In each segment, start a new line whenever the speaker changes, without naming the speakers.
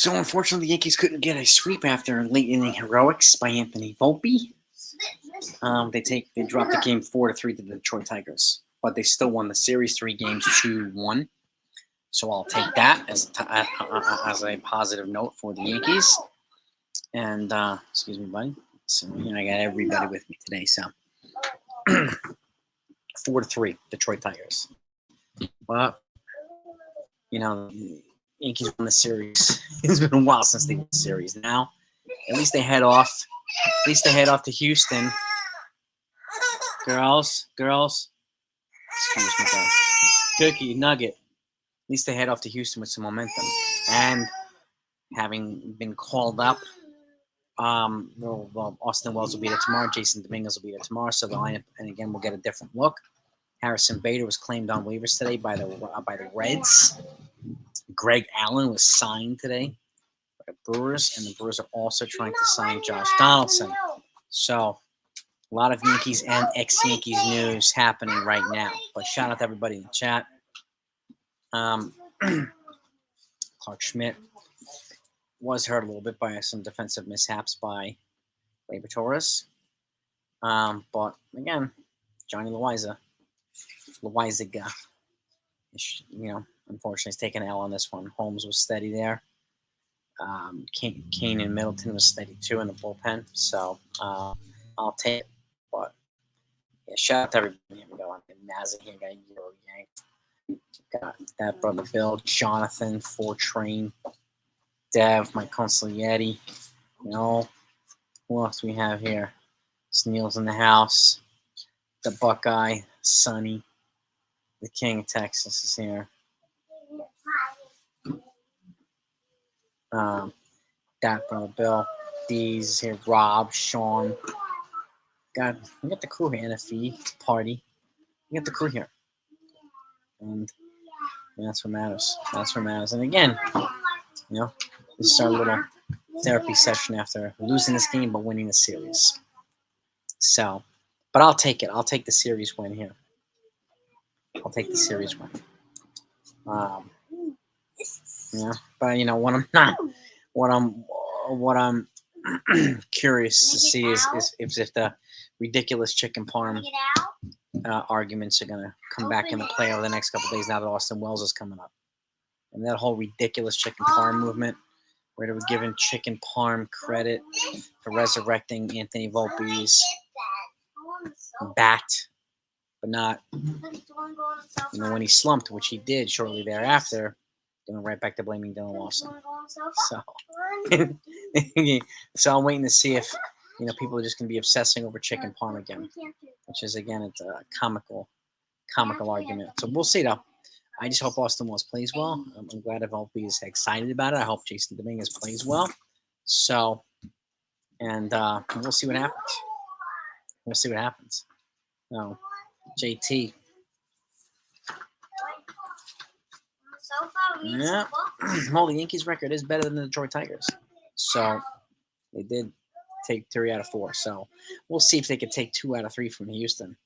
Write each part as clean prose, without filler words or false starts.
So unfortunately, the Yankees couldn't get a sweep after late inning heroics by Anthony Volpe. They dropped the game 4-3 to the Detroit Tigers, but they still won the series 3 games 2-1. So I'll take that as a positive note for the Yankees. And excuse me, buddy. So I got everybody with me today. So 4-3 Detroit Tigers. Well, Yankees won the series. It's been a while since they won the series. Now, at least they head off. At least they head off to Houston. Girls. Excuse me, guys. Cookie, Nugget. At least they head off to Houston with some momentum. And having been called up, Austin Wells will be there tomorrow. Jason Dominguez will be there tomorrow. So the lineup, and again, we'll get a different look. Harrison Bader was claimed on waivers today by the Reds. Greg Allen was signed today by the Brewers, and the Brewers are also trying to sign Josh Donaldson. So a lot of Yankees and ex-Yankees news happening right now. But shout out to everybody in the chat. Clark Schmidt was hurt a little bit by some defensive mishaps by Labor Torres. But again, Johnny Loizaga, unfortunately, he's taken an L on this one. Holmes was steady there. Kane and Middleton was steady too in the bullpen. So I'll take it. But yeah, shout out to everybody. Here we go. Mazza here, got Euro Yank. Got that brother Bill, Jonathan, Fortrain, Dev, Mike Consiglietti. Who else we have here? Sneal's in the house. The Buckeye, Sonny, the King of Texas is here. That brother Bill, Deez is here. Rob, Sean. We got the crew here. NFE party. We got the crew here, and that's what matters. That's what matters. And again, this is our little therapy session after losing this game but winning the series. So, but I'll take it. I'll take the series win here. I'll take the series win. But what I'm curious to see is if the ridiculous chicken parm arguments are gonna come back into play over the next couple of days now that Austin Wells is coming up, and that whole ridiculous chicken parm movement, where they were giving chicken parm credit for resurrecting Anthony Volpe's bat, but not when he slumped, which he did shortly thereafter, going right back to blaming Dylan Lawson. So I'm waiting to see if people are just going to be obsessing over chicken parm again, which is again it's a comical argument. So we'll see though. I just hope Austin Wells plays well. I'm glad if Volpe is excited about it. I hope Jason Dominguez plays well. So, and we'll see what happens. No, JT. Yeah. Well, the Yankees' record is better than the Detroit Tigers. So they did take 3 out of 4. So we'll see if they could take 2 out of 3 from Houston.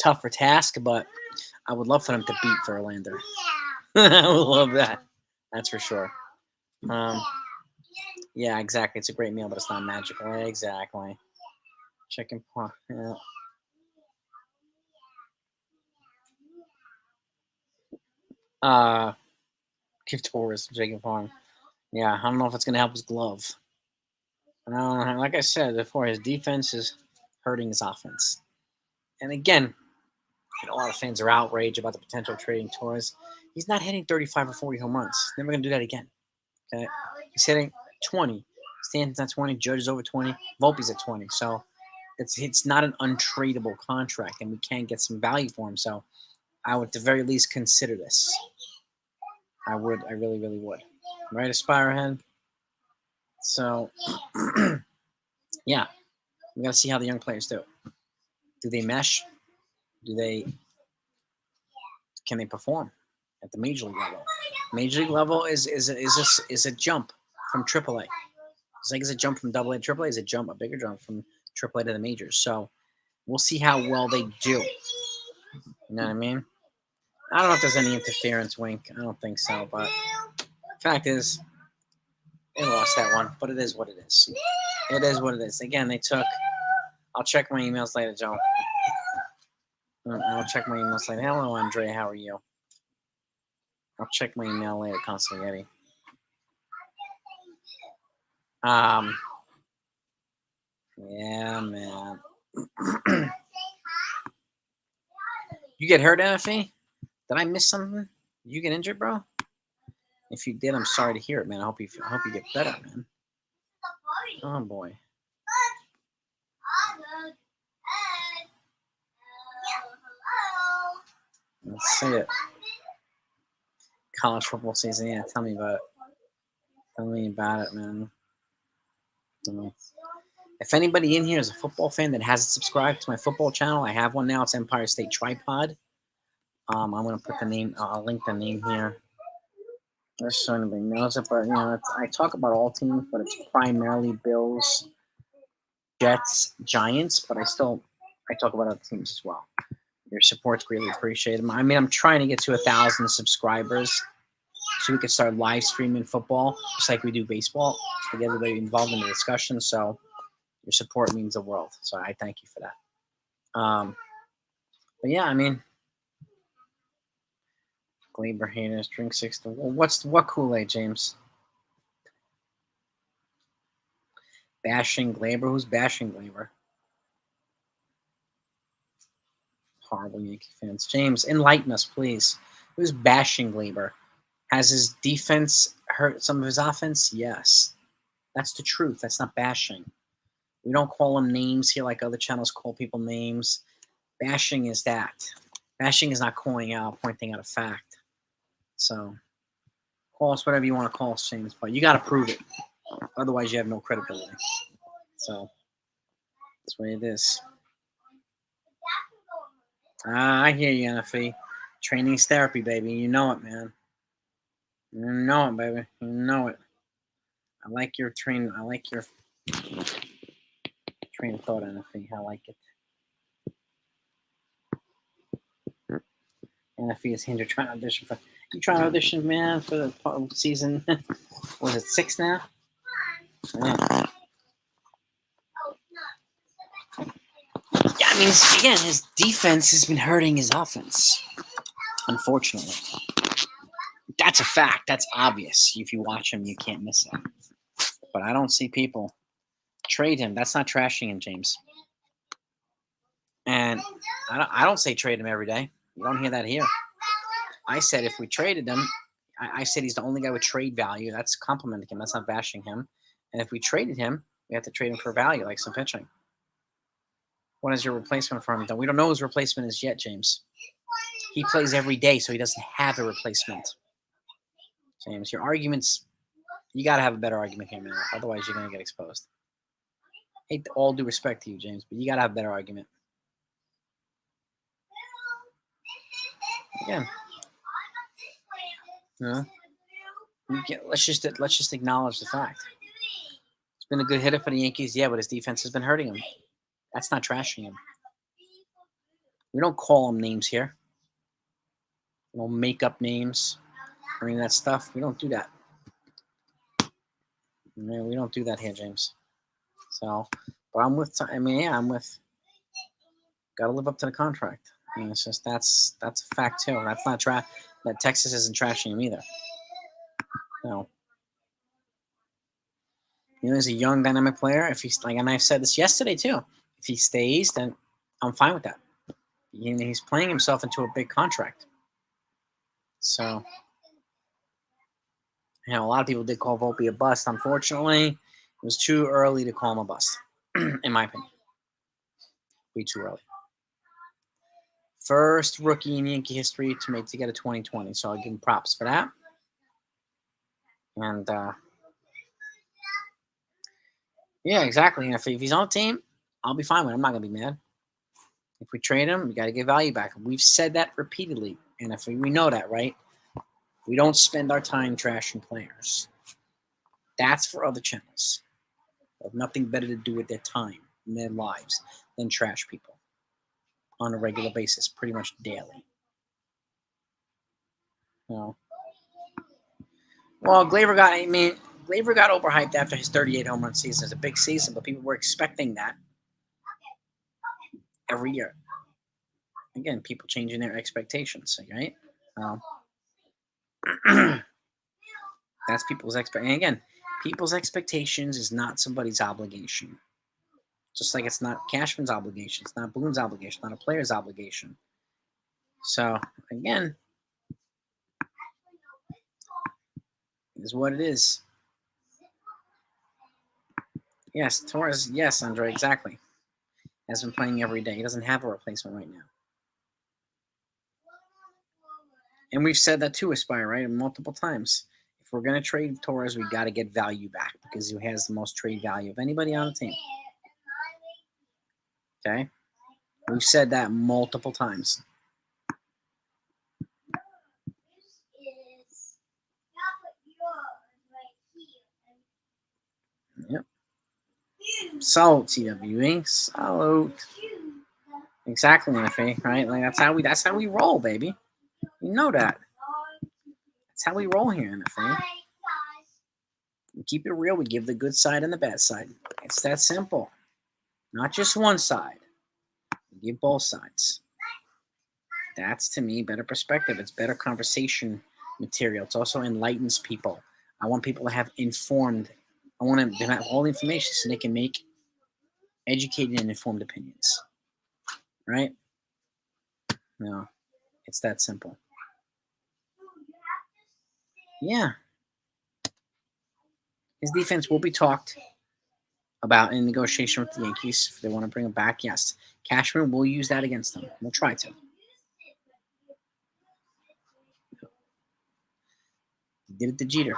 Tougher task, but I would love for them to beat Verlander. I would love that. That's for sure. Yeah, exactly. It's a great meal, but it's not magical. Exactly. Chicken parm. Yeah. Give Torres chicken parm. Yeah, I don't know if it's going to help his glove. Like I said before, his defense is hurting his offense. And again, a lot of fans are outraged about the potential of trading Torres. He's not hitting 35 or 40 home runs. Never going to do that again. Okay, he's hitting 20. Stanton's at 20. Judge is over 20. Volpe's at 20. So it's not an untradeable contract, and we can get some value for him. So I would, at the very least, consider this. I would. I really, really would. Right, Aspirehead? So, yeah. We got to see how the young players do. Do they mesh? Can they perform at the major league level? Major league level is a jump from AAA. It's like it's a jump from AA to AAA. Is a bigger jump from AAA to the majors. So we'll see how well they do. You know what I mean? I don't know if there's any interference, Wink. I don't think so. But the fact is, They lost that one, but it is what it is. It is what it is. Again, they took. I'll check my emails later, Joe. I'll check my emails later. Hello, Andre. How are you? I'll check my email later, Consigliere. Yeah, man. You get hurt, NFE? Did I miss something? Did you get injured, bro? If you did, I'm sorry to hear it, man. I hope you get better, man. Oh boy. Let's see it. College football season, yeah. Tell me about it. Tell me about it, man. If anybody in here is a football fan that hasn't subscribed to my football channel, I have one now. It's Empire State Tripod. I'm gonna put the name. I'll link the name here. Just so anybody knows it, but I talk about all teams, but it's primarily Bills, Jets, Giants. But I talk about other teams as well. Your support's greatly appreciated. I mean, I'm trying to get to 1,000 subscribers so we can start live streaming football, just like we do baseball, to get everybody involved in the discussion. So your support means the world. So I thank you for that. But yeah, I mean, Glaber haters drink 6 to. Well, what Kool-Aid, James? Bashing Glaber? Who's bashing Glaber? Horrible Yankee fans. James, enlighten us, please. Who's bashing Glaber? Has his defense hurt some of his offense? Yes. That's the truth. That's not bashing. We don't call them names here like other channels call people names. Bashing is that. Bashing is not pointing out a fact. So call us whatever you want to call us, James, but you got to prove it. Otherwise, you have no credibility. So that's the way it is. I hear you, NFE. Training's therapy, baby. You know it, man. You know it, baby. You know it. I like your train. I like your train of thought, NFE. I like it. NFE is hindered trying to audition for. You trying to audition, man, for the season? Was it 6 now? Yeah. Yeah, I mean, again, his defense has been hurting his offense. Unfortunately, that's a fact. That's obvious. If you watch him, you can't miss it. But I don't see people trade him. That's not trashing him, James. And I don't say trade him every day. You don't hear that here. I said if we traded him, I said he's the only guy with trade value. That's complimenting him. That's not bashing him. And if we traded him, we have to trade him for value, like some pitching. What is your replacement for him? We don't know who his replacement is yet, James. He plays every day, so he doesn't have a replacement. James, your arguments, you got to have a better argument here, man. Otherwise, you're going to get exposed. Hate all due respect to you, James, but you got to have a better argument. Again, let's just acknowledge the fact. He's been a good hitter for the Yankees, yeah, but his defense has been hurting him. That's not trashing him. We don't call him names here. We don't make up names or any of that stuff. We don't do that. We don't do that here, James. So, but I'm with. I'm with. Got to live up to the contract. It's just that's a fact too. That's not that Texas isn't trashing him either. No. He's a young, dynamic player. If he's and I said this yesterday too. If he stays, then I'm fine with that. He's playing himself into a big contract. So, a lot of people did call Volpe a bust. Unfortunately, it was too early to call him a bust, in my opinion. Way too early. First rookie in Yankee history to get a 2020. So I'll give him props for that. And yeah, exactly. And if he's on the team, I'll be fine with it. I'm not gonna be mad. If we trade him, we got to get value back. We've said that repeatedly, and if we know that, right? We don't spend our time trashing players. That's for other channels. They have nothing better to do with their time and their lives than trash people on a regular basis, pretty much daily. Well, Glaber got. I mean, Gleyber got overhyped after his 38 home run season. It's a big season, but people were expecting that every year. Again, people changing their expectations, right? That's people's expectation. Again, people's expectations is not somebody's obligation. Just like it's not Cashman's obligation, it's not Boone's obligation, not a player's obligation. So again, it is what it is. Yes, Torres. Yes, Andre. Exactly. Has been playing every day. He doesn't have a replacement right now. And we've said that too, Aspire, right? Multiple times. If we're going to trade Torres, we got to get value back because he has the most trade value of anybody on the team. Okay? We've said that multiple times. Yep. Salute, TWE. Salute. Exactly, NFA, right? Like that's how we roll, baby. You know that. That's how we roll here, NFA. We keep it real. We give the good side and the bad side. It's that simple. Not just one side. We give both sides. That's, to me, better perspective. It's better conversation material. It also enlightens people. I want people to have informed. I want them to have all the information so they can make educated and informed opinions. Right? No. It's that simple. Yeah. His defense will be talked about in negotiation with the Yankees if they want to bring him back. Yes. Cashman will use that against them. We'll try to. He did it to Jeter.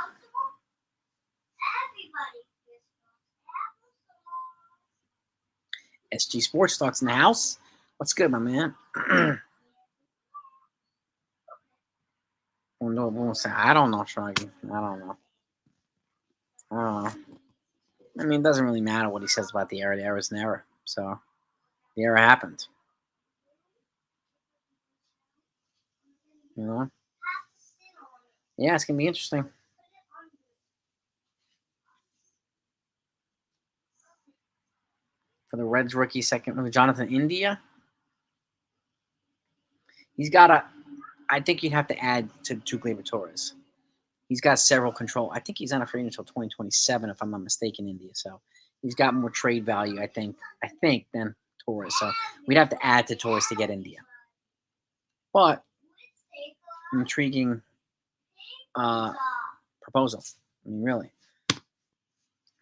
SG Sports Talks in the house. What's good, my man? I don't know, Shruggy. I don't know. I mean, it doesn't really matter what he says about the error. The error is an error. So, the error happened. You know? Yeah, it's going to be interesting. For the Reds rookie second, Jonathan India. He's got a. I think you'd have to add to Gleyber Torres. He's got several control. I think he's on a free until 2027, if I'm not mistaken, India. So he's got more trade value, I think, than Torres. So we'd have to add to Torres to get India. But intriguing proposal. I mean, really.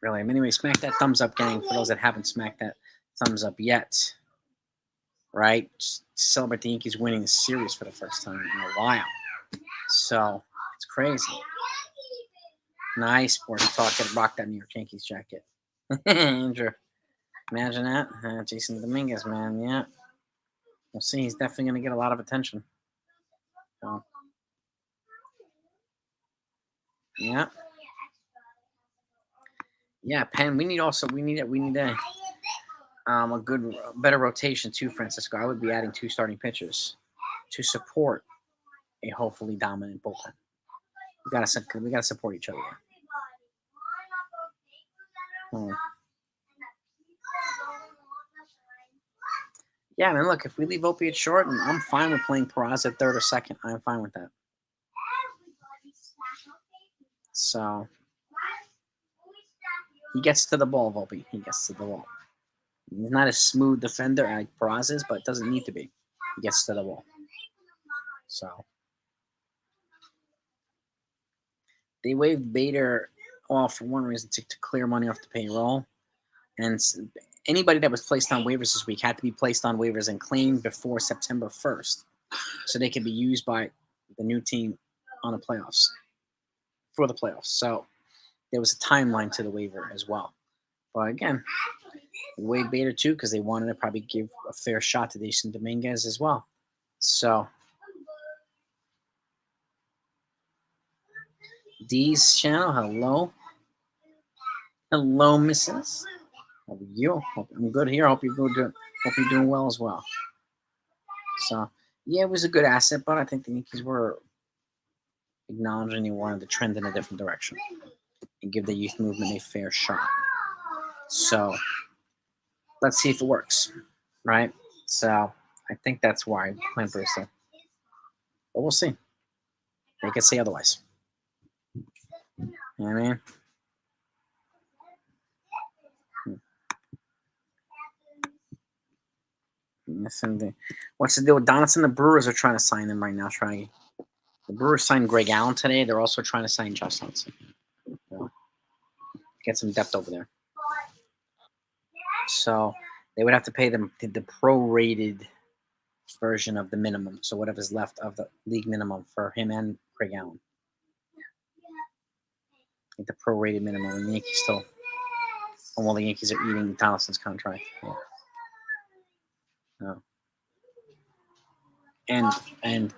Really. Anyway, smack that thumbs up, gang, for those that haven't smacked that thumbs up yet. Right? Just celebrate the Yankees winning the series for the first time in a while. So it's crazy. Nice sports talk. Get rock that New York Yankees jacket. Andrew. Imagine that. Jason Dominguez, man. Yeah. We'll see. He's definitely going to get a lot of attention. So, yeah. Yeah, Penn. We need a better rotation too, Francisco. I would be adding 2 starting pitchers to support a hopefully dominant bullpen. We gotta support each other. Yeah, man. Look, if we leave Opie at short, and I'm fine with playing Peraza at third or second. I'm fine with that. So he gets to the ball, Volpe. He gets to the ball. He's not a smooth defender like Peraza is, but it doesn't need to be. He gets to the ball. So they waived Bader off for one reason, to clear money off the payroll. And anybody that was placed on waivers this week had to be placed on waivers and claimed before September 1st, so they could be used by the new team on the playoffs, for the playoffs. So there was a timeline to the waiver as well. But again, they waived Bader too because they wanted to probably give a fair shot to Jason Dominguez as well. So Dee's channel, hello. Hello, Mrs. How are you? I'm good here. Hope you're doing well as well. So yeah, it was a good asset, but I think the Yankees were acknowledging they wanted to trend in a different direction. and give the youth movement a fair shot. So let's see if it works, right? So I think that's why I'm playing Brewster. But we'll see. They could say otherwise. You know what I mean? What's the deal with Donaldson? The Brewers are trying to sign him right now, Shraggy. The Brewers signed Greg Allen today. They're also trying to sign Josh Donaldson. So, get some depth over there. So they would have to pay them the prorated version of the minimum. So whatever's left of the league minimum for him and Greg Allen. The prorated minimum. And the Yankees still. Well, the Yankees are eating Donaldson's contract. Yeah. No. And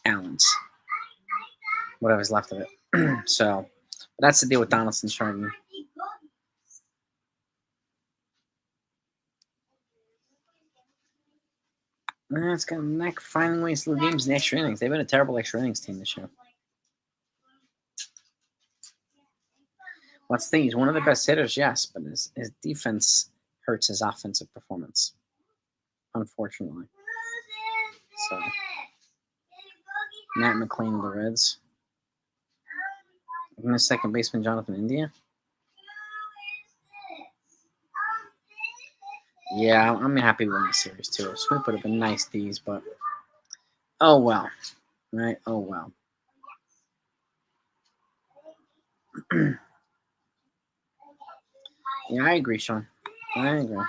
Allen's. Whatever's left of it. So that's the deal with Donaldson starting. It's got neck finding ways to lose games in the extra innings. They've been a terrible extra innings team this year. What's the thing? He's one of the best hitters, yes, but his defense hurts his offensive performance, unfortunately. So, Matt McLean of the Reds. And the second baseman, Jonathan India. Yeah, I'm happy with the series, too. Schmidt would have been nice D's, but oh well. Right? Oh well. Yeah, I agree, Sean. I agree.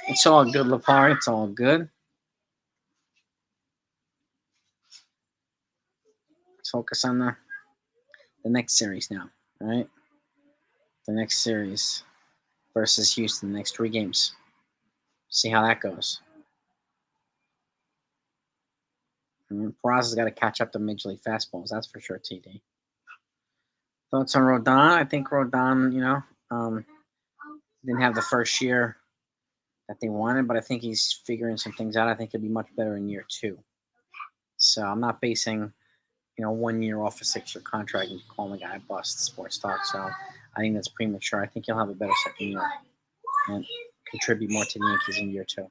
It's all good, Lepar. It's all good. Let's focus on the next series now, right? The next series versus Houston, the next 3 games. See how that goes. Peraza's got to catch up to Major League fastballs, that's for sure, TD. Thoughts on Rodon? I think Rodon, didn't have the first year that they wanted, but I think he's figuring some things out. I think he'll be much better in year 2. So I'm not basing, 1 year off a 6-year contract and calling the guy a bust, sports talk. So I think that's premature. I think he'll have a better second year and contribute more to the Yankees in year 2.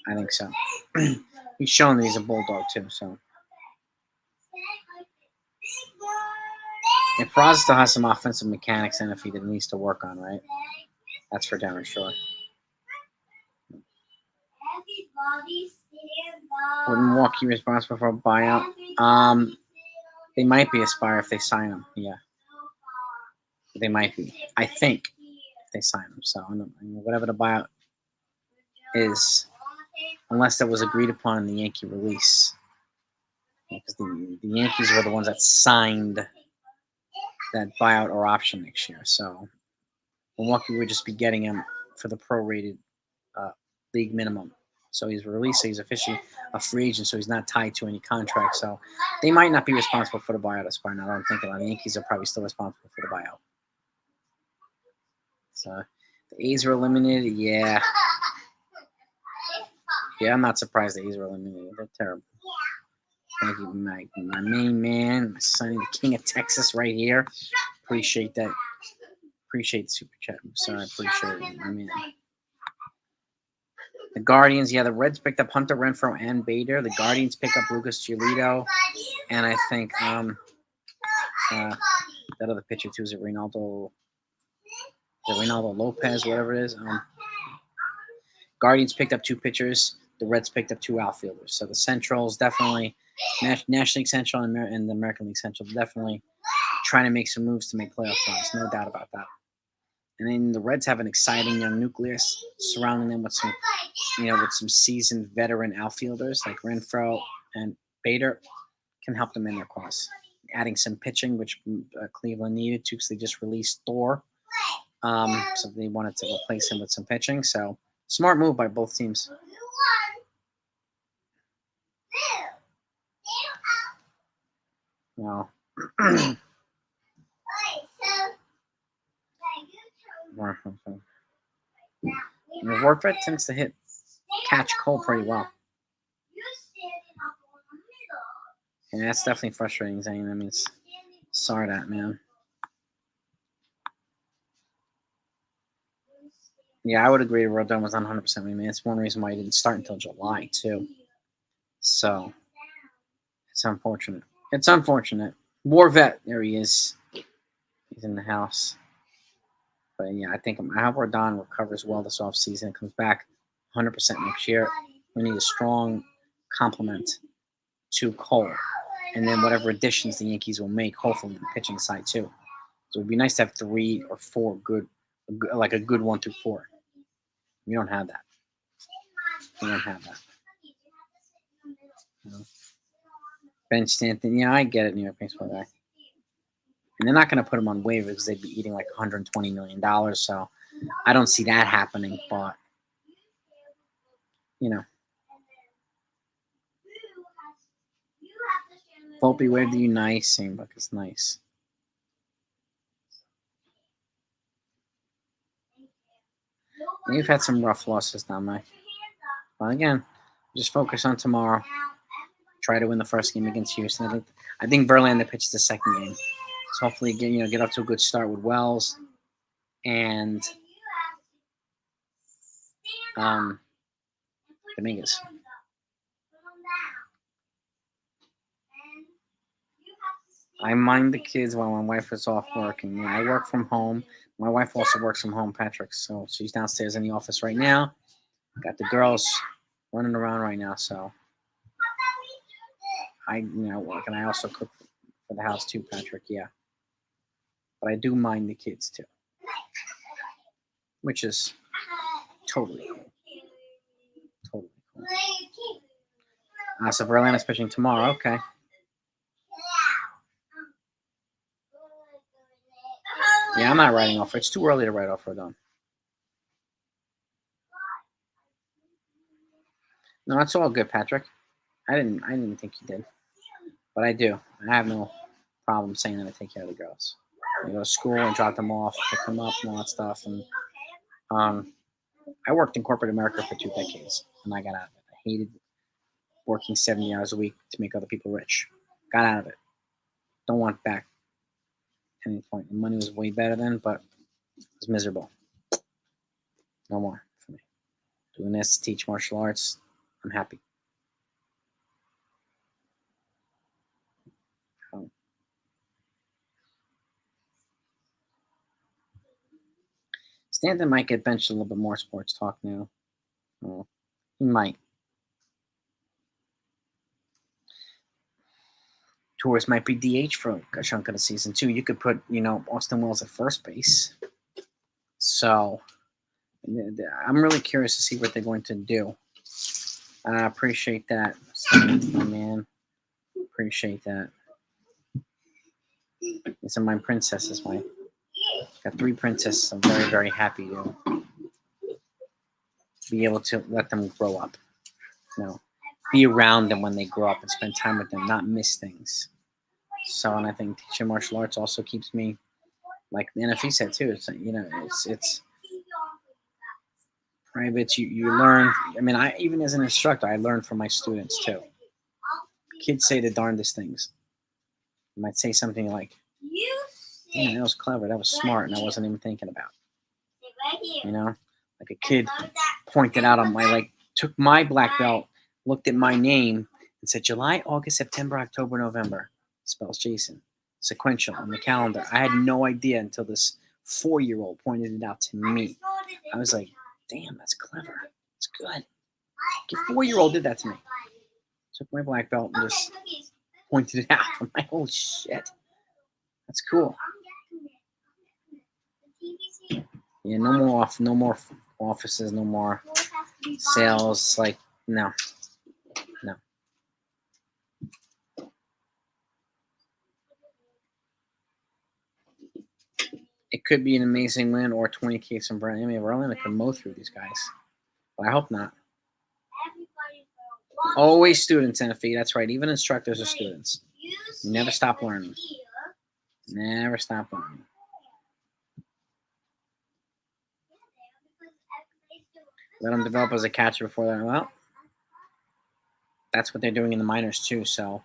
I think so. He's shown that he's a bulldog too. So, and Peraza still has some offensive mechanics in if he needs to work on, right? That's for damn sure. Would Milwaukee be responsible for a buyout? They might be Aspire if they sign him. Yeah, they might be. I think if they sign him. So whatever the buyout is, unless that was agreed upon in the Yankee release, because the Yankees were the ones that signed that buyout or option next year. So Milwaukee would just be getting him for the prorated league minimum. So he's released, so he's officially a free agent, so he's not tied to any contract. So they might not be responsible for the buyout as far as I don't think about it. The Yankees are probably still responsible for the buyout. So the A's were eliminated, yeah. Yeah, I'm not surprised the A's were eliminated. They're terrible. Thank you, my main man, my son, the king of Texas right here. Appreciate that. Appreciate the super chat. So I appreciate it. I mean, the Guardians, the Reds picked up Hunter Renfroe and Bader. The Guardians pick up Lucas Giolito, and I think that other pitcher too is it Reynaldo Lopez, whatever it is. Guardians picked up 2 pitchers. The Reds picked up 2 outfielders. So the Centrals definitely, National League Central and the American League Central, definitely trying to make some moves to make playoff runs. No doubt about that. And then the Reds have an exciting young nucleus surrounding them with some seasoned veteran outfielders like Renfroe and Bader can help them in their cause. Adding some pitching, which Cleveland needed to because they just released Thor. So they wanted to replace him with some pitching. So smart move by both teams. No. Warfare tends to catch Cole pretty well. And that's definitely frustrating, Zane. I mean, Sorry that, man. Yeah, I would agree. Rodon was not 100%. I mean, it's one reason why he didn't start until July too. So it's unfortunate. It's unfortunate. War vet, there he is. He's in the house. But yeah, I hope Rodon recovers well this offseason and comes back 100% next year. We need a strong complement to Cole, and then whatever additions the Yankees will make, hopefully on the pitching side too. So it'd be nice to have 3 or 4 good, like a good 1 through 4. We don't have that. We don't have that. You know? Ben Stanton, yeah, I get it, New York baseball guy. And they're not going to put him on waivers because they'd be eating like $120 million. So I don't see that happening. But, you know. Volpe, where do you nice? Same book is nice. You've had some rough losses down there. But again, just focus on tomorrow. Try to win the first game against Houston. I think Verlander pitched the second game. So hopefully get off to a good start with Wells and Dominguez. I mind the kids while my wife is off working. I work from home. My wife also works from home, Patrick. So she's downstairs in the office right now. Got the girls running around right now. So I work, and I also cook for the house too, Patrick. Yeah, but I do mind the kids too, which is totally cool. Totally cool. So Verlander's pitching tomorrow. Okay. Yeah, I'm not writing off. It's too early to write off Rodon. No, it's all good, Patrick. I didn't think you did, but I do. I have no problem saying that I take care of the girls. I go to school and drop them off, pick them up, and all that stuff. And I worked in corporate America for 2 decades, and I got out of it. I hated working 70 hours a week to make other people rich. Got out of it. Don't want it back at any point. The money was way better then, but it was miserable. No more for me. Doing this to teach martial arts, I'm happy. Stanton might get benched a little bit more sports talk now. He might. Torres might be DH for a chunk of the season too. You could put, Austin Wells at first base. So I'm really curious to see what they're going to do. I appreciate that, my man. Appreciate that. These are my princesses, got 3 princesses. I'm very, very happy to be able to let them grow up. Be around them when they grow up and spend time with them, not miss things. So, and I think teaching martial arts also keeps me, like the NFE said too. It's private. You learn. I mean, even as an instructor, I learn from my students too. Kids say the darndest things. You might say something like, "Damn, that was clever. That was smart, and I wasn't even thinking about." Like a kid pointed out took my black belt, looked at my name, and said July, August, September, October, November. Spells Jason. Sequential on the calendar. I had no idea until this 4-year-old pointed it out to me. I was like, damn, that's clever. It's good. A 4-year-old did that to me. Took my black belt and just pointed it out. I'm like, holy shit. That's cool. Yeah, no more offices, no more sales. Like, no. It could be an amazing win or 20K from Brent. I mean, Verlander can mow through these guys, but I hope not. Always students, NFE. That's right. Even instructors are students. Never stop learning. Never stop learning. Let them develop as a catcher before that. Well, that's what they're doing in the minors too. So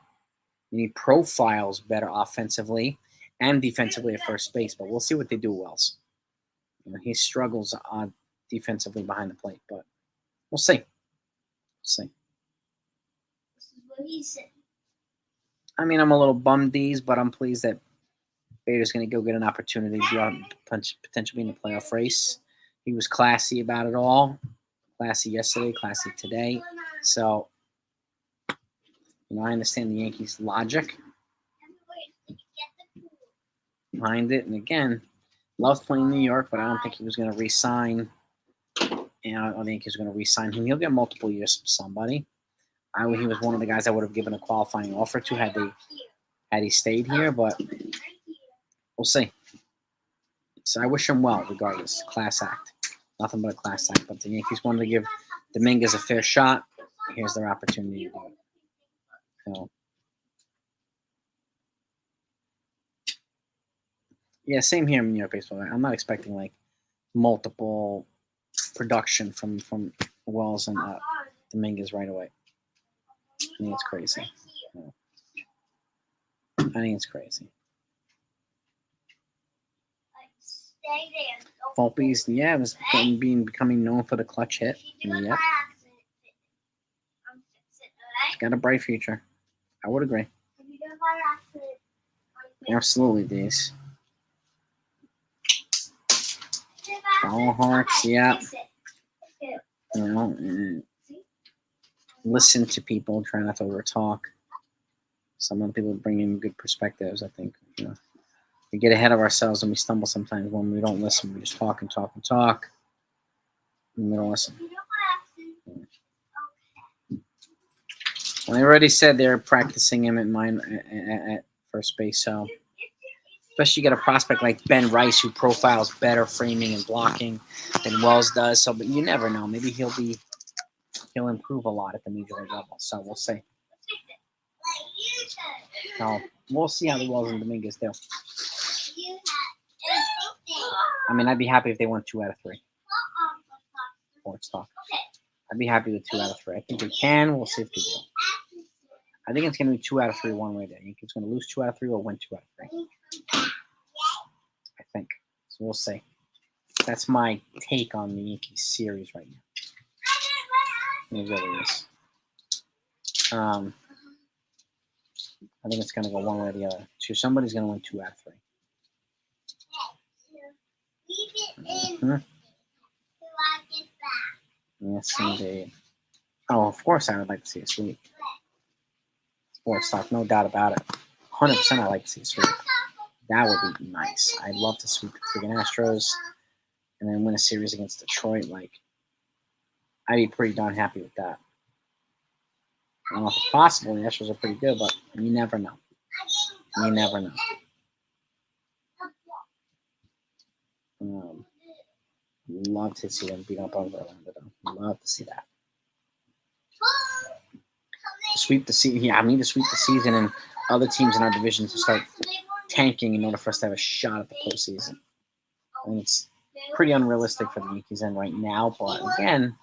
you need profiles better offensively, and defensively at first base. But we'll see what they do, Wells. He struggles defensively behind the plate, but we'll see. We'll see.
This is what he said.
I mean, I'm a little bummed these, but I'm pleased that Bader's going to go get an opportunity to potentially be in the playoff race. He was classy about it all. Classy yesterday, classy today. So, I understand the Yankees' logic behind it. And again, loves playing New York, but I don't think he was going to re-sign. And I don't think he was going to re-sign him. He'll get multiple years from somebody. He was one of the guys I would have given a qualifying offer to had he stayed here, but we'll see. So I wish him well, regardless. Class act. Nothing but a class act. But the Yankees wanted to give Dominguez a fair shot. Here's their opportunity to do it. So, yeah, same here in New York baseball. I'm not expecting like multiple production from Wells and Dominguez right away. I think it's crazy. I think it's crazy. Volpe's, was becoming known for the clutch hit. Yep. He's got a bright future. I would agree. Absolutely, Days. Follow hearts, yeah. Listen to people, try not to over talk. Some of the people bring in good perspectives, I think. We get ahead of ourselves and we stumble sometimes when we don't listen. We just talk and talk and talk. And we don't listen. Well, they already said they're practicing him at first base, so especially you get a prospect like Ben Rice who profiles better framing and blocking than Wells does. So, but you never know. Maybe he'll improve a lot at the major league level. So we'll see. So we'll see how the Wells and Dominguez do. I mean, I'd be happy if they won 2 out of 3. Sports talk. I'd be happy with 2 out of 3. I think they can. We'll see if they do. I think it's going to be 2 out of 3 one way. I think it's going to lose 2 out of 3 or win 2 out of 3. I think. So we'll see. That's my take on the Yankees series right now. It really is. I think it's going to go one way or the other. So somebody's going to win 2 out of 3. Mm-hmm. Yes, indeed. Oh, of course I would like to see a sweep. Sports talk, no doubt about it. 100% I'd like to see a sweep. That would be nice. I'd love to sweep the freaking Astros and then win a series against Detroit. Like, I'd be pretty darn happy with that. I don't know if it's possible. The Astros are pretty good, but you never know. You never know. Love to see them beat up on Orlando. Love to see that. Sweep the season. Yeah, I mean to sweep the season and other teams in our division to start tanking in order for us to have a shot at the postseason. I mean, it's pretty unrealistic for the Yankees end right now, but again,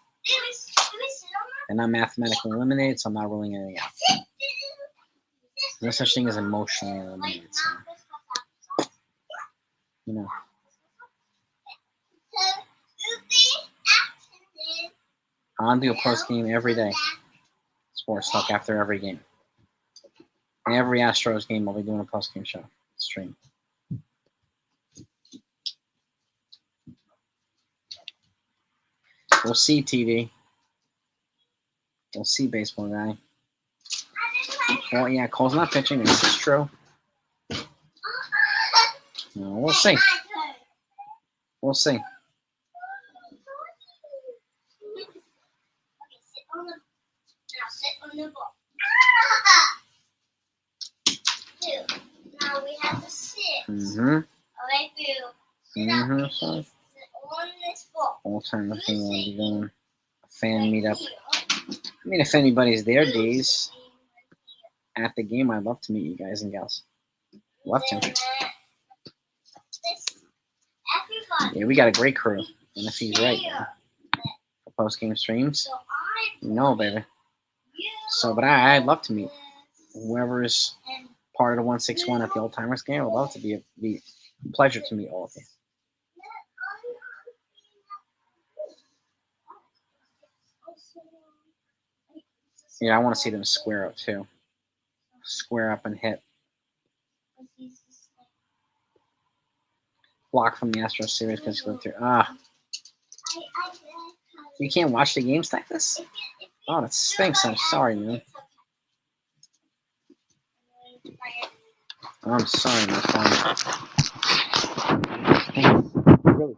they're not mathematically eliminated, so I'm not ruling anything out. There's no such thing as emotionally eliminated. So, I'll do a post game every day. Sports talk after every game. Every Astros game, I'll be doing a post game show stream. We'll see, TV. We'll see, baseball guy. Well, yeah, Cole's not pitching. This is true. No, we'll see. We'll see.
Sit on the ball. Now we have to sit.
Mm-hmm.
Alright, Boo.
Mm-hmm.
Sit on this ball.
All time looking we'll be doing a fan meetup. I mean, if anybody's there, days at the game, I'd love to meet you guys and gals. Love to. Yeah, we got a great crew. And if he's right, for post game streams, baby. So, but I'd love to meet whoever is part of the 161 at the Old Timers game. I would love to be a pleasure to meet all of you. Yeah, I want to see them square up too. Square up and hit. Block from the Astros series because he lived through. You can't watch the games like this? Oh, that stinks. I'm sorry, man. I'm sorry, my friend. Really.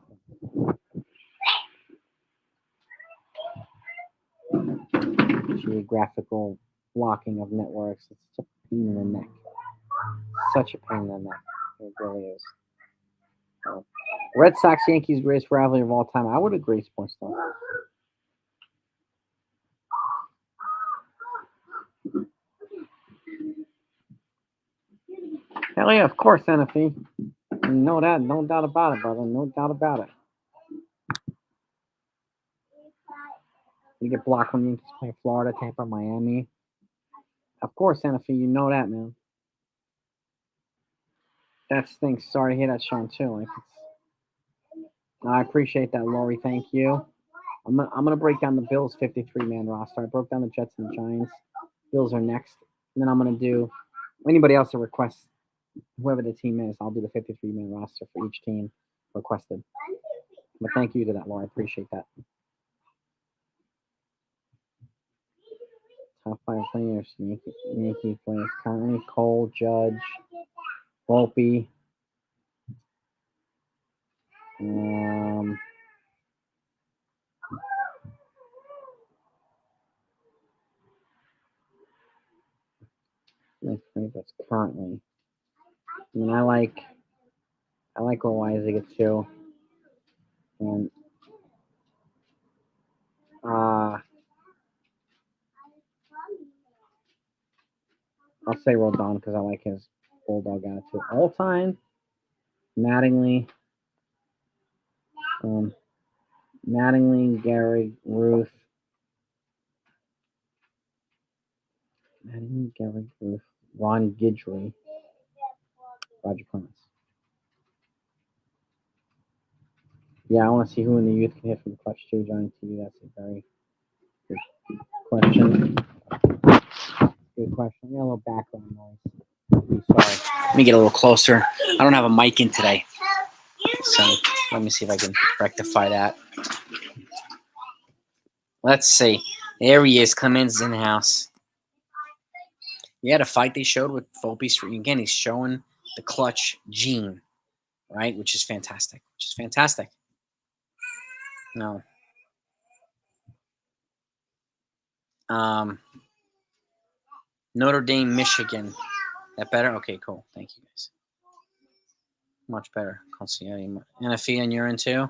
Geographical blocking of networks. It's such a pain in the neck. Such a pain in the neck. It really is. Red Sox Yankees greatest rivalry of all time. I would agree, Sports Star. Hell yeah, of course, NFE. You know that, no doubt about it, brother. No doubt about it. You get blocked when Yankees play Florida, Tampa, Miami. Of course, NFE, you know that, man. That stinks. Sorry to hear that, Sean, too. I appreciate that, Lori. Thank you. I'm gonna break down the Bills 53-man roster. I broke down the Jets and the Giants. Bills are next, and then I'm gonna do anybody else that requests, whoever the team is. I'll do the 53-man roster for each team requested. But thank you to that, Laura. I appreciate that. Top 5 players, Yankee players currently: Cole, Judge, Volpe. That's currently. I mean, I like Loizaga too, and I'll say Rodon because I like his bulldog attitude. All time, Mattingly, Gary, Ruth, Ron Guidry, Roger Clemens. Yeah, I want to see who in the youth can hit from the clutch too, Johnny TV. That's a very good question. Good question. Yeah, a little background noise. Sorry. Let me get a little closer. I don't have a mic in today, so let me see if I can rectify that. Let's see. There he is. Clemens in the house. Yeah, the fight they showed with Volpe. Again, he's showing the clutch gene, right? Which is fantastic. No. Notre Dame, Michigan. That better? Okay, cool. Thank you, guys. Much better. NFE, and you're in too?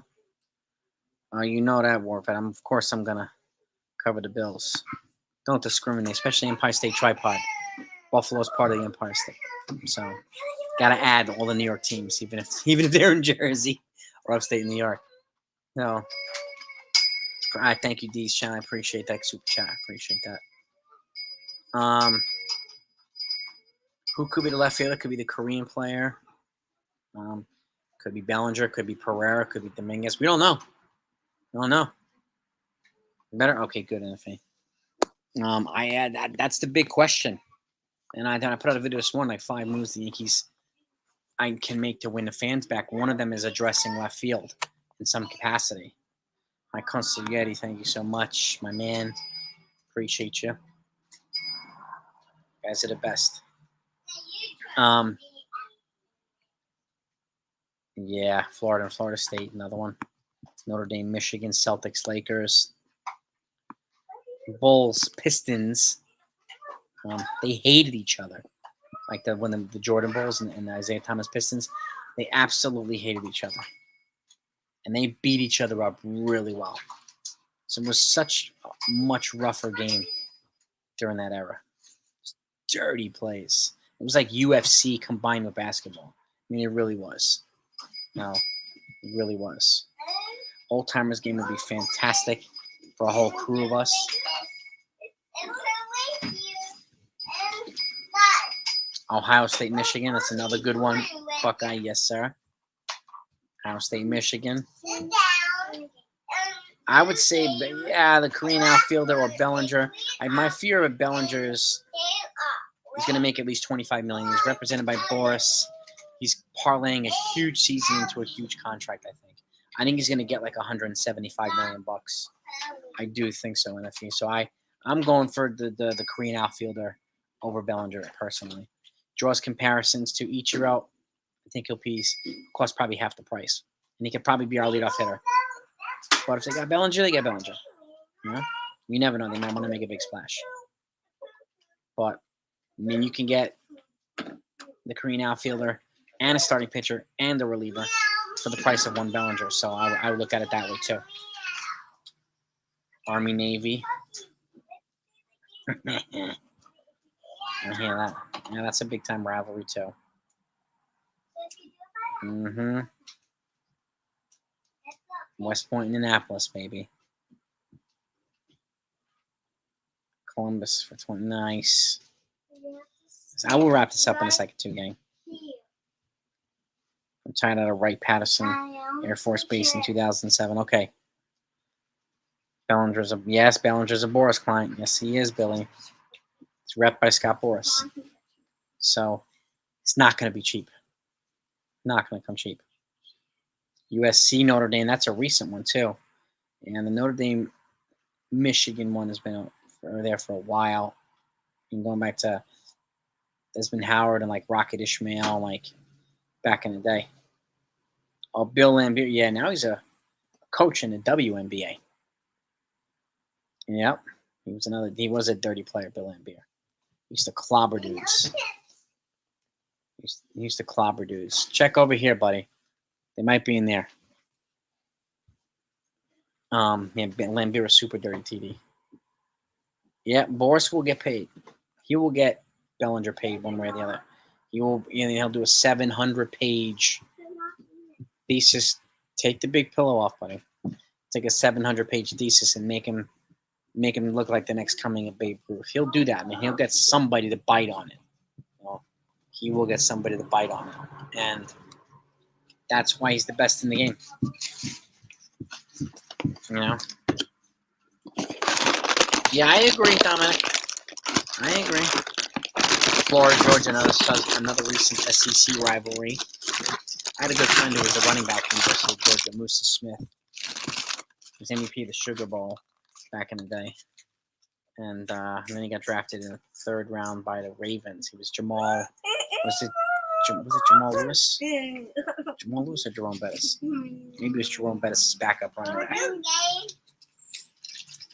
You know that, Warfed. Of course, I'm going to cover the Bills. Don't discriminate, especially Empire State Tripod. Buffalo's part of the Empire State. So, got to add all the New York teams, even if they're in Jersey or upstate New York. No. All right, thank you, Dee's Chan. I appreciate that super chat. I appreciate that. Who could be the left fielder? Could be the Korean player. Could be Bellinger. Could be Pereira. Could be Dominguez. We don't know. Better? Okay, good, NFA. That's the big question. And I put out a video this morning, like 5 moves the Yankees I can make to win the fans back. One of them is addressing left field in some capacity. My Consigliere, thank you so much, my man. Appreciate you. You guys are the best. Yeah, Florida and Florida State, another one. Notre Dame, Michigan, Celtics, Lakers, Bulls, Pistons. They hated each other. Like when the Jordan Bulls and the Isaiah Thomas Pistons, they absolutely hated each other. And they beat each other up really well. So it was such a much rougher game during that era. Dirty plays. It was like UFC combined with basketball. I mean, it really was. No, it really was. Old Timers game would be fantastic for a whole crew of us. Ohio State, Michigan. That's another good one. Buckeye, yes, sir. Ohio State, Michigan.
Sit down.
I would say, yeah, the Korean outfielder or Bellinger. My fear of Bellinger is he's going to make at least $25 million. He's represented by Boris. He's parlaying a huge season into a huge contract. I think he's going to get like $175 million bucks. I do think so, NFE. So I'm going for the Korean outfielder over Bellinger personally. Draws comparisons to Ichiro. I think he'll cost probably half the price, and he could probably be our leadoff hitter. But if they got Bellinger, they get Bellinger. You know? You never know. They might want to make a big splash. But, I mean, you can get the Korean outfielder and a starting pitcher and a reliever for the price of one Bellinger. So I would look at it that way, too. Army, Navy. I hear that. Yeah, that's a big-time rivalry, too. Mm-hmm. West Point, Indianapolis, baby. Columbus for 20. Nice. I will wrap this up in a second, too, gang. I'm tired out of Wright-Patterson Air Force Base in 2007. Okay. Bellinger's a Boris client. Yes, he is, Billy. It's rep by Scott Boris. So it's not going to be cheap. Not going to come cheap. USC, Notre Dame, that's a recent one, too. And the Notre Dame, Michigan one has been there for a while. And going back to Desmond Howard and like Rocket Ishmael, like back in the day. Oh, Bill Lambier. Yeah, now he's a coach in the WNBA. Yep. He was a dirty player, Bill Lambier. He used to clobber dudes. He used to clobber dudes. Check over here, buddy. They might be in there. Lambier is super dirty TD. Yeah, Boris will get paid. He will get Bellinger paid one way or the other. He'll do a 700-page thesis. Take the big pillow off, buddy. Take a 700-page thesis and make him look like the next coming of Babe Ruth. He'll do that. I mean, he'll get somebody to bite on it. He will get somebody to bite on it, and that's why he's the best in the game. You know. Yeah, I agree, Dominic. I agree. Florida, Georgia, another recent SEC rivalry. I had a good friend who was a running back from University of Georgia, Musa Smith. He was MVP of the Sugar Bowl back in the day. And then he got drafted in the third round by the Ravens. He was Jamal. Was it Jamal Lewis? Jamal Lewis or Jerome Bettis? Maybe it was Jerome Bettis' backup running back.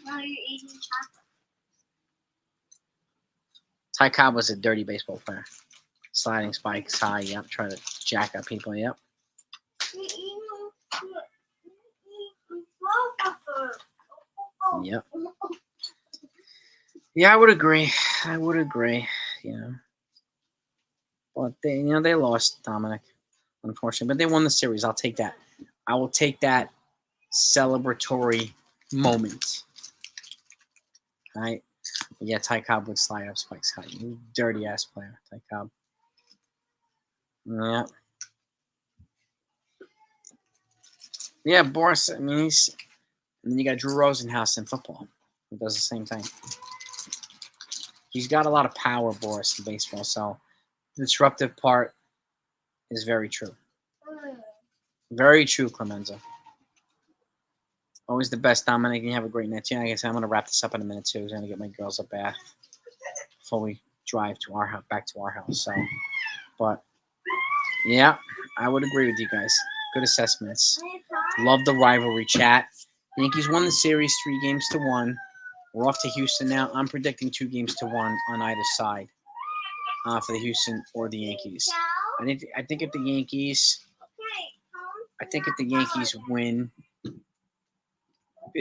Now you're eating chocolate.
Ty Cobb was a dirty baseball player. Sliding spikes high, yep. Trying to jack up people, yep. Yep. Yeah, I would agree. You know. But they lost, Dominic, unfortunately. But they won the series. I'll take that. I will take that celebratory moment. All right. Yeah, Ty Cobb would slide up spikes high. You dirty ass player, Ty Cobb. Yeah. Yeah, Boris. I mean, and then you got Drew Rosenhaus in football, who does the same thing. He's got a lot of power, Boris, in baseball. So the disruptive part is very true. Very true, Clemenza. Always the best, Dominic. You have a great night. Yeah, I guess I'm going to wrap this up in a minute, too. I'm going to get my girls a bath before we drive to our house, back to our house. So, but, yeah, I would agree with you guys. Good assessments. Love the rivalry chat. Yankees won the series 3-1. We're off to Houston now. I'm predicting 2-1 on either side for the Houston or the Yankees. I think if the Yankees win,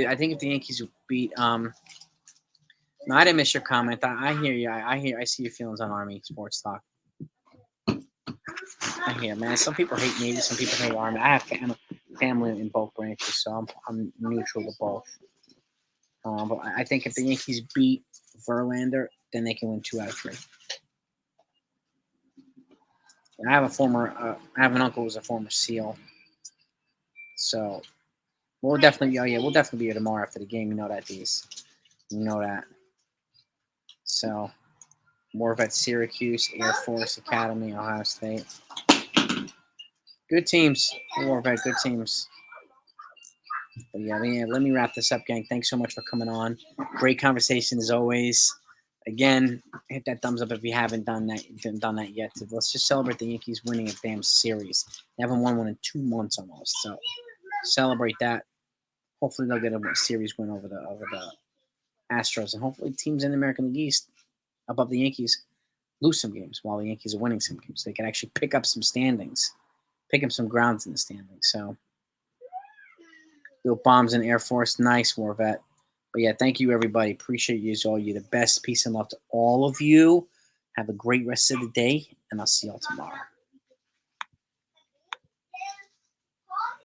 I think if the Yankees beat. No, I didn't miss your comment. I hear you. I see your feelings on Army Sports Talk. I hear, man. Some people hate Navy. Some people hate Army. I have family in both branches, so I'm neutral to both. But I think if the Yankees beat Verlander, then they can win 2 out of 3. I have I have an uncle who's a former SEAL. So we'll definitely, oh yeah, we'll definitely be here tomorrow after the game. You know that, D's. You know that. So more at Syracuse, Air Force Academy, Ohio State. Good teams. Warvet, good teams. But yeah, let me wrap this up, gang. Thanks so much for coming on. Great conversation as always. Again, hit that thumbs up if you haven't done that yet. Let's just celebrate the Yankees winning a damn series. They haven't won one in 2 months almost. So celebrate that. Hopefully they'll get a series win over the Astros, and hopefully teams in the American League East above the Yankees lose some games while the Yankees are winning some games. So they can actually pick up some standings, pick up some grounds in the standings. So little bombs in Air Force, nice, Warvet. But yeah, thank you everybody. Appreciate you all. You're the best. Peace and love to all of you. Have a great rest of the day, and I'll see y'all tomorrow.